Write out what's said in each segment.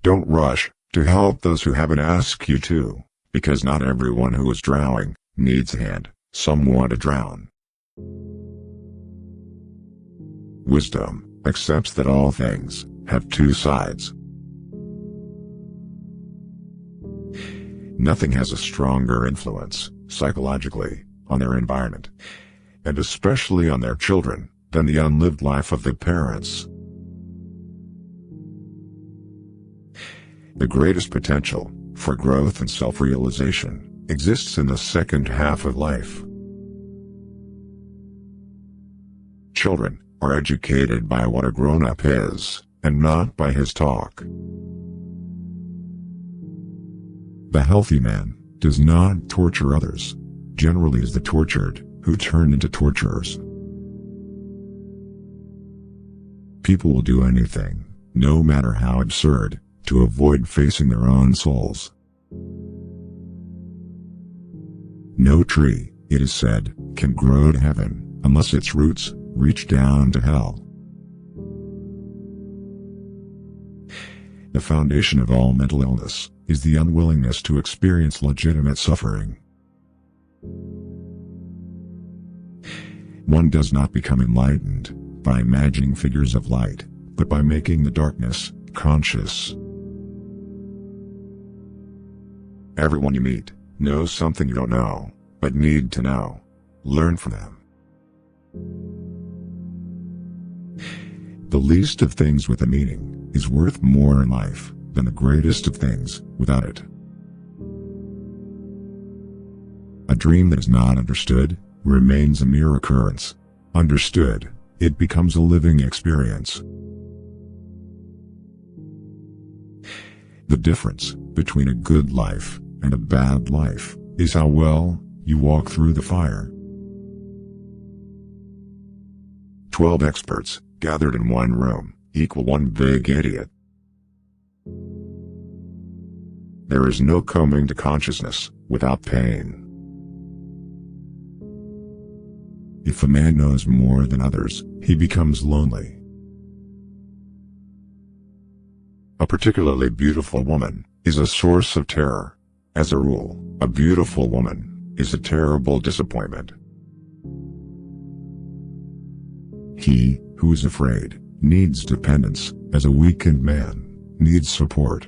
Don't rush to help those who haven't asked you to, because not everyone who is drowning needs a hand, someone to drown. Wisdom accepts that all things have two sides. Nothing has a stronger influence, psychologically, on their environment, and especially on their children, than the unlived life of the parents. The greatest potential for growth and self-realization exists in the second half of life. Children are educated by what a grown-up is, and not by his talk. The healthy man does not torture others. Generally, is the tortured who turn into torturers. People will do anything, no matter how absurd, to avoid facing their own souls. No tree, it is said, can grow to heaven, unless its roots reach down to hell. The foundation of all mental illness is the unwillingness to experience legitimate suffering. One does not become enlightened by imagining figures of light, but by making the darkness conscious. Everyone you meet knows something you don't know, but need to know. Learn from them. The least of things with a meaning is worth more in life than the greatest of things without it. A dream that is not understood remains a mere occurrence. Understood, it becomes a living experience. The difference between a good life and a bad life is how well you walk through the fire. 12 experts gathered in one room equal one big idiot. There is no coming to consciousness without pain. If a man knows more than others, he becomes lonely. A particularly beautiful woman is a source of terror. As a rule, a beautiful woman is a terrible disappointment. He who is afraid needs dependence, as a weakened man needs support.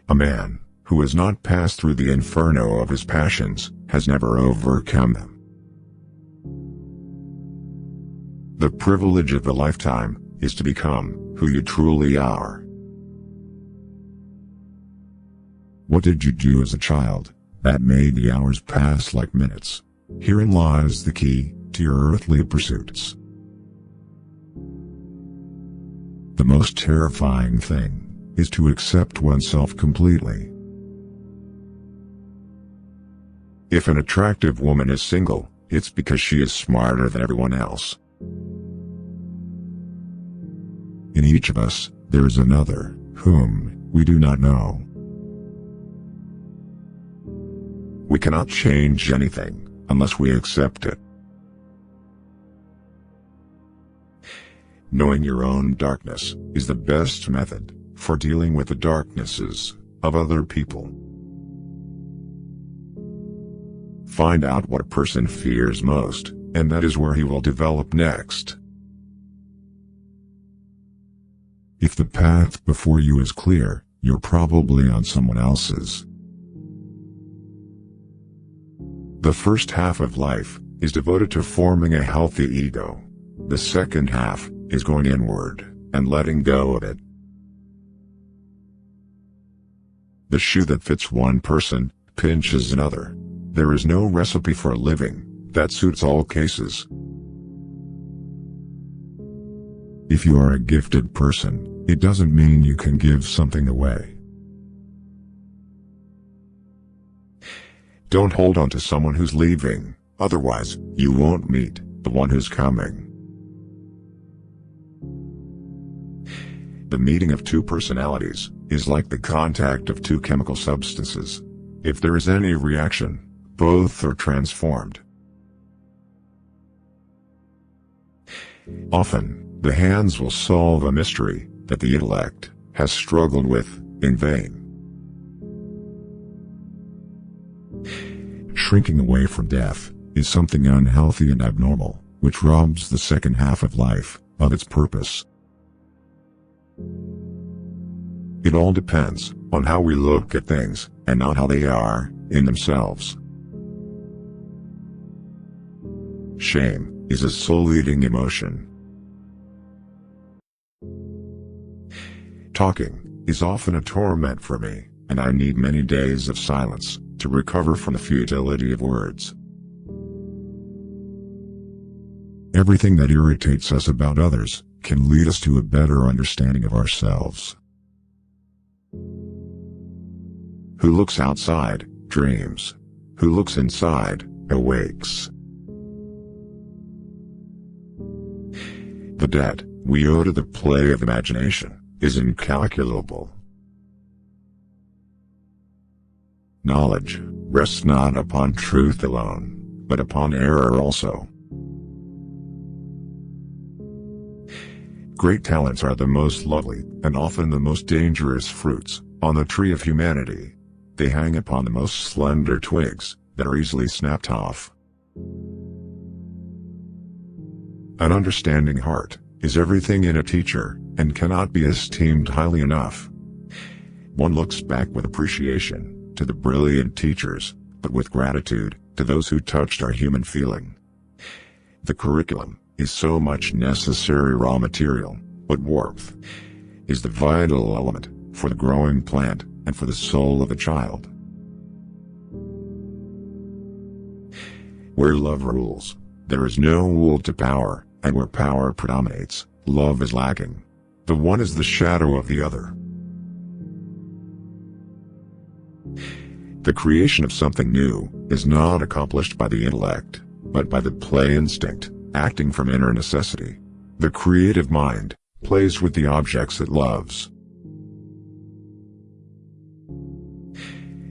A man who has not passed through the inferno of his passions has never overcome them. The privilege of a lifetime is to become who you truly are. What did you do as a child that made the hours pass like minutes? Herein lies the key to your earthly pursuits. The most terrifying thing is to accept oneself completely. If an attractive woman is single, it's because she is smarter than everyone else. In each of us, there is another, whom we do not know. We cannot change anything unless we accept it. Knowing your own darkness is the best method for dealing with the darknesses of other people. Find out what a person fears most, and that is where he will develop next. If the path before you is clear, you're probably on someone else's. The first half of life is devoted to forming a healthy ego. The second half is going inward and letting go of it. The shoe that fits one person pinches another. There is no recipe for a living that suits all cases. If you are a gifted person, it doesn't mean you can give something away. Don't hold on to someone who's leaving, otherwise, you won't meet the one who's coming. The meeting of two personalities is like the contact of two chemical substances. If there is any reaction, both are transformed. Often, The hands will solve a mystery that the intellect has struggled with in vain. Shrinking away from death is something unhealthy and abnormal, which robs the second half of life of its purpose. It all depends on how we look at things, and not how they are in themselves. Shame is a soul-eating emotion. Talking is often a torment for me, and I need many days of silence to recover from the futility of words. Everything that irritates us about others can lead us to a better understanding of ourselves. Who looks outside, dreams. Who looks inside, awakes. The debt we owe to the play of imagination is incalculable. Knowledge rests not upon truth alone, but upon error also. Great talents are the most lovely, and often the most dangerous fruits, on the tree of humanity. They hang upon the most slender twigs, that are easily snapped off. An understanding heart is everything in a teacher, and cannot be esteemed highly enough. One looks back with appreciation to the brilliant teachers, but with gratitude to those who touched our human feeling. The curriculum is so much necessary raw material, but warmth is the vital element for the growing plant and for the soul of a child. Where love rules, there is no will to power, and where power predominates, love is lacking. The one is the shadow of the other. The creation of something new is not accomplished by the intellect, but by the play instinct, acting from inner necessity. The creative mind plays with the objects it loves.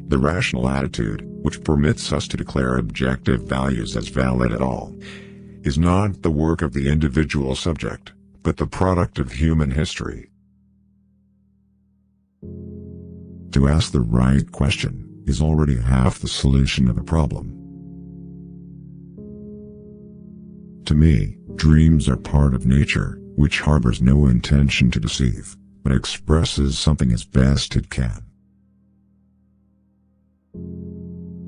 The rational attitude, which permits us to declare objective values as valid at all, is not the work of the individual subject, but the product of human history. To ask the right question is already half the solution of a problem. To me, dreams are part of nature, which harbors no intention to deceive, but expresses something as best it can.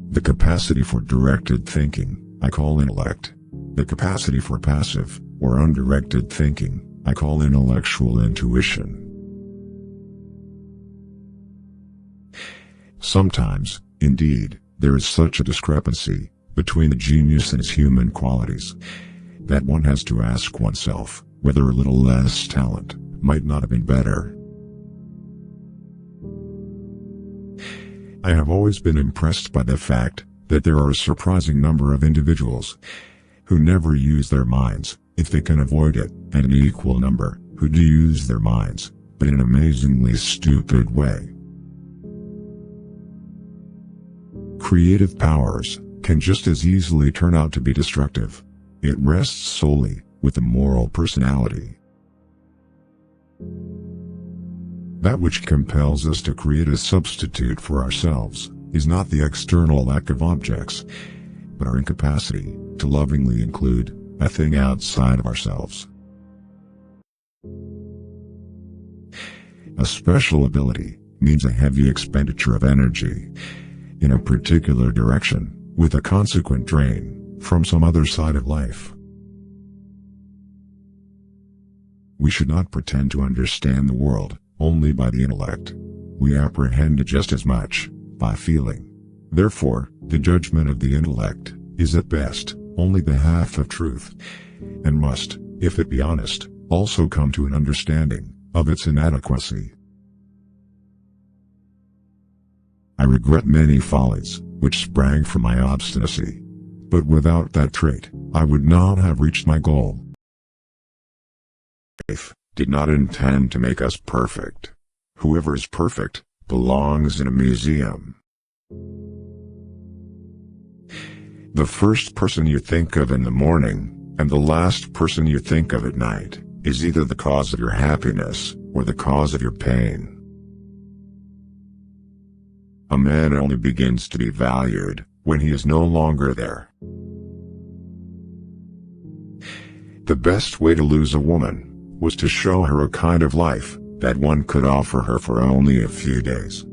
The capacity for directed thinking, I call intellect. The capacity for passive, or undirected thinking, I call intellectual intuition. Sometimes, indeed, there is such a discrepancy between the genius and his human qualities, that one has to ask oneself whether a little less talent might not have been better. I have always been impressed by the fact that there are a surprising number of individuals who never use their minds, if they can avoid it, and an equal number who do use their minds, but in an amazingly stupid way. Creative powers can just as easily turn out to be destructive. It rests solely with the moral personality. That which compels us to create a substitute for ourselves is not the external lack of objects, but our incapacity to lovingly include a thing outside of ourselves. A special ability means a heavy expenditure of energy in a particular direction, with a consequent drain from some other side of life. We should not pretend to understand the world only by the intellect. We apprehend it just as much by feeling. Therefore, the judgment of the intellect is at best only the half of truth, and must, if it be honest, also come to an understanding of its inadequacy. I regret many follies which sprang from my obstinacy, but without that trait, I would not have reached my goal. Life did not intend to make us perfect. Whoever is perfect belongs in a museum. The first person you think of in the morning, and the last person you think of at night, is either the cause of your happiness or the cause of your pain. A man only begins to be valued when he is no longer there. The best way to lose a woman was to show her a kind of life that one could offer her for only a few days.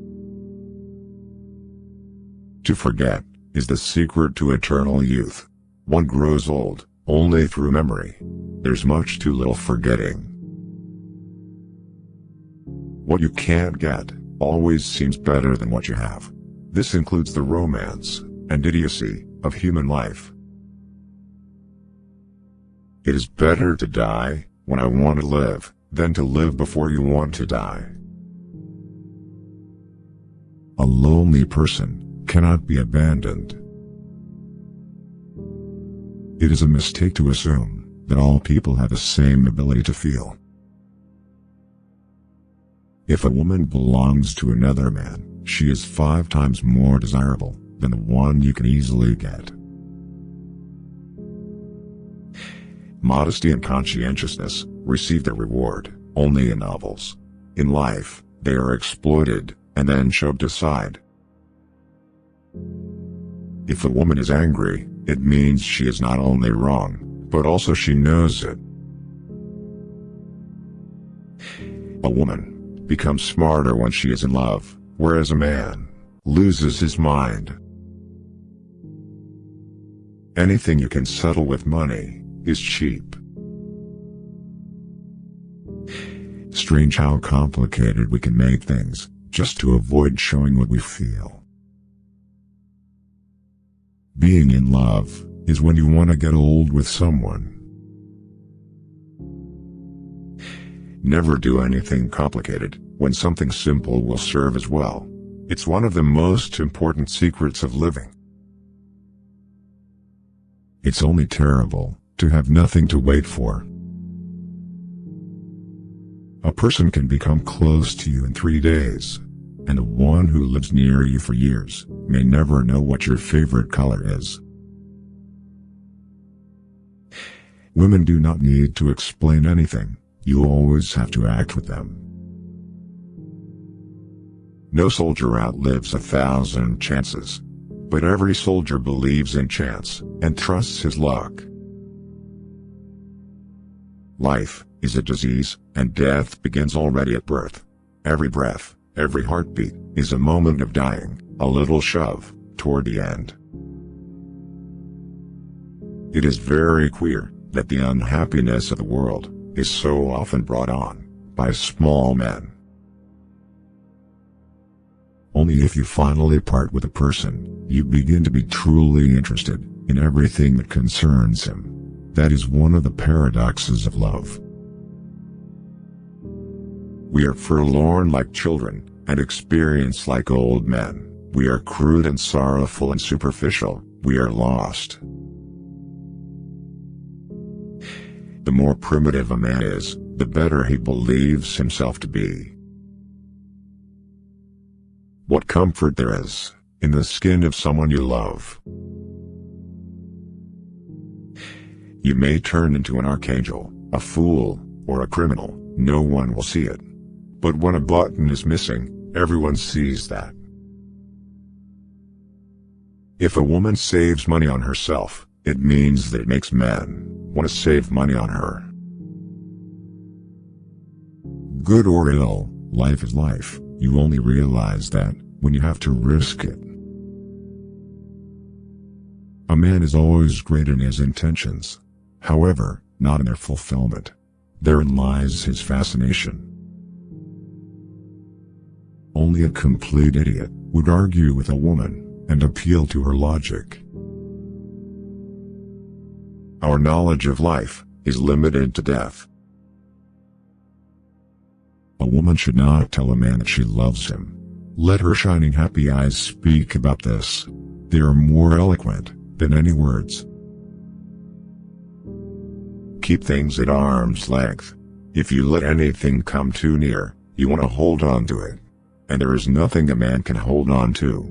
To forget is the secret to eternal youth. One grows old only through memory. There's much too little forgetting. What you can't get always seems better than what you have. This includes the romance and idiocy of human life. It is better to die when I want to live than to live before you want to die. A lonely person cannot be abandoned. It is a mistake to assume that all people have the same ability to feel. If a woman belongs to another man, she is 5 times more desirable than the one you can easily get. Modesty and conscientiousness receive their reward only in novels. In life, they are exploited and then shoved aside. If a woman is angry, it means she is not only wrong, but also she knows it. A woman becomes smarter when she is in love, whereas a man loses his mind. Anything you can settle with money is cheap. Strange how complicated we can make things just to avoid showing what we feel. Being in love is when you want to get old with someone. Never do anything complicated when something simple will serve as well. It's one of the most important secrets of living. It's only terrible to have nothing to wait for. A person can become close to you in 3 days, and the one who lives near you for years may never know what your favorite color is. Women do not need to explain anything. You always have to act with them. No soldier outlives 1,000 chances, but every soldier believes in chance and trusts his luck. Life is a disease, and death begins already at birth. Every breath, every heartbeat, is a moment of dying, a little shove toward the end. It is very queer that the unhappiness of the world is so often brought on by small men. Only if you finally part with a person, you begin to be truly interested in everything that concerns him. That is one of the paradoxes of love. We are forlorn like children, and experienced like old men. We are crude and sorrowful and superficial. We are lost. The more primitive a man is, the better he believes himself to be. What comfort there is in the skin of someone you love. You may turn into an archangel, a fool, or a criminal. No one will see it. But when a button is missing, everyone sees that. If a woman saves money on herself, it means that it makes men want to save money on her. Good or ill, life is life. You only realize that when you have to risk it. A man is always great in his intentions. However, not in their fulfillment. Therein lies his fascination. Only a complete idiot would argue with a woman and appeal to her logic. Our knowledge of life is limited to death. A woman should not tell a man that she loves him. Let her shining happy eyes speak about this. They are more eloquent than any words. Keep things at arm's length. If you let anything come too near, you want to hold on to it. And there is nothing a man can hold on to.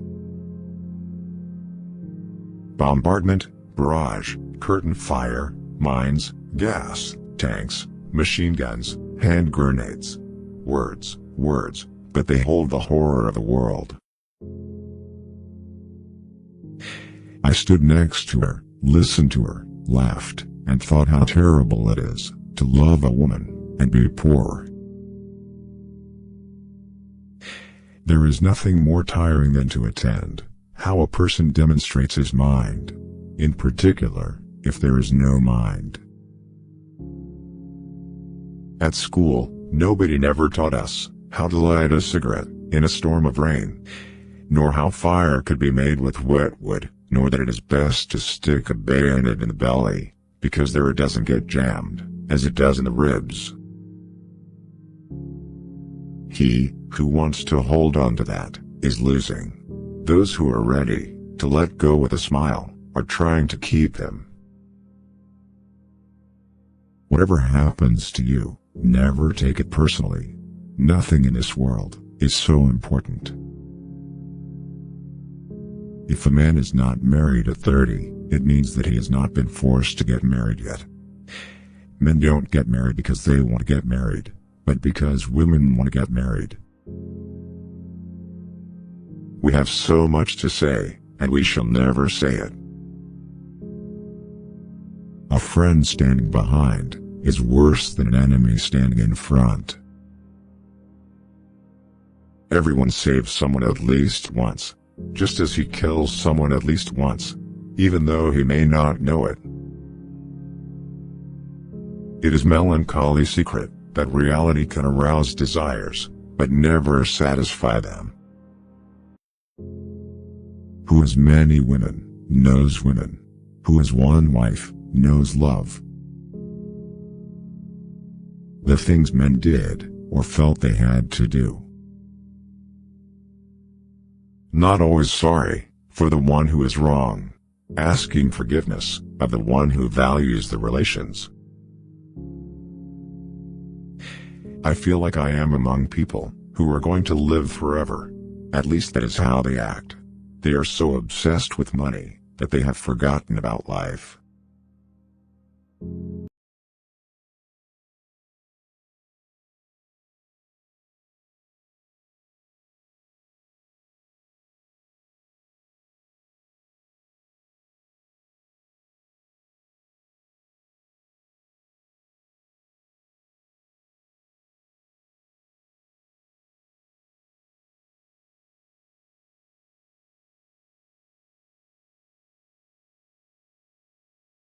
Bombardment, barrage, curtain fire, mines, gas, tanks, machine guns, hand grenades. Words, words, but they hold the horror of the world. I stood next to her, listened to her, laughed, and thought how terrible it is to love a woman and be poor. There is nothing more tiring than to attend how a person demonstrates his mind, in particular, if there is no mind. At school, nobody never taught us how to light a cigarette in a storm of rain, nor how fire could be made with wet wood, nor that it is best to stick a bayonet in the belly, because there it doesn't get jammed, as it does in the ribs. He who wants to hold on to that is losing. Those who are ready to let go with a smile are trying to keep them. Whatever happens to you, never take it personally. Nothing in this world is so important. If a man is not married at 30, it means that he has not been forced to get married yet. Men don't get married because they want to get married, but because women want to get married. We have so much to say, and we shall never say it. A friend standing behind is worse than an enemy standing in front. Everyone saves someone at least once, just as he kills someone at least once, even though he may not know it. It is melancholy secret that reality can arouse desires, but never satisfy them. Who has many women, knows women. Who has one wife, knows love. The things men did, or felt they had to do. Not always sorry for the one who is wrong, asking forgiveness of the one who values the relations. I feel like I am among people who are going to live forever. At least that is how they act. They are so obsessed with money that they have forgotten about life.